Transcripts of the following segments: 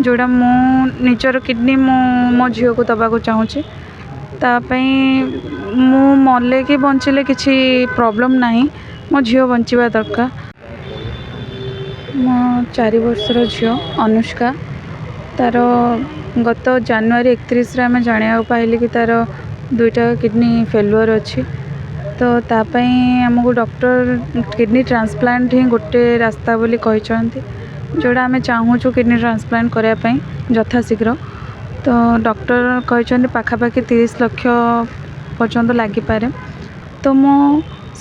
जोड़ा मु निजर किडनी मो झील को दबाक चाहूँगी तापाई मु मले कि बंचिले किसी प्रॉब्लम नहीं मो झील बंचा दरकार। मो 4 वर्षर झील अनुष्का तार गत जनवरी 31 आम जाना पाइली कि तार 2टा किडनी फेलुअर अच्छी तो तापाई आमको डॉक्टर किडनी ट्रांसप्लांट ही गोटे रास्ता बोली कहते जोड़ा आम चाहूँ किडनी ट्रांसप्लांट करने यथाशीघ्र तो डॉक्टर कहते पाखापाखि 30 लाख पर्यंत लगिपारे तो मो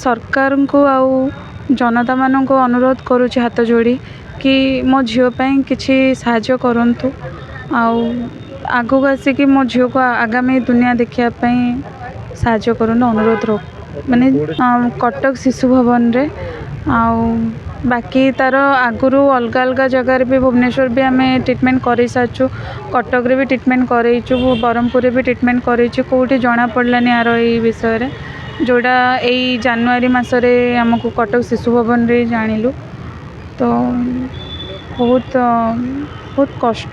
सरकार को आउ जनता मान को अनुरोध करुँच हाथ जोड़ी कि मो झील किसी साहाय्य करंतु आगू आसिकी मो झील को आगामी दुनिया देखापी साहाय्य करूँ अनुरोध रो माने कटक शिशु भवन रे बाकी तार आगुरी अलग अलग जगार भी भुवनेश्वर भी आम ट्रिटमेंट कर सारू कटक रे भी ट्रिटमेंट करूँ ब्रह्मपुर भी ट्रिटमेंट करूँ कौटी जना पड़लानी यार ये विषय जोड़ा यही जनवरी मसरे आमको कटक शिशु भवन रे जानिलु तो बहुत बहुत कष्ट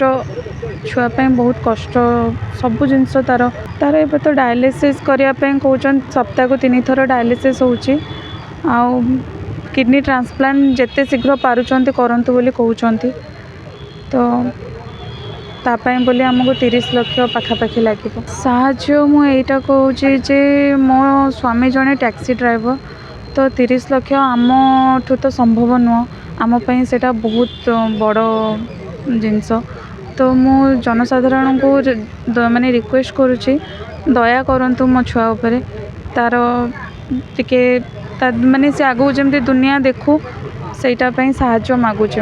छुआपाई बहुत कष्ट सबू जिनस तार तार ए तो डायलिसिस करने कहते सप्ताह को 3 थर डायलिसिस होची किडनी ट्रांसप्लांट जिते शीघ्र पारुचंती करंतु बोली कहते तो तापाई बोली आमको 30 लाख पाखापाखि लगे साहाय्य मुझा कहूँ जे मो स्वामी जड़े टैक्सी ड्राइवर तो 30 लाख आम ठू तो संभव नुह आमपाई से बहुत बड़ जिनस तो मु जनसाधारण को माने रिक्वेस्ट करुँची दया करंतु मो छुआ उपरे तार टिके माने से आगू जमती दुनिया देखू सेटा पई साहाय्य मागुचे।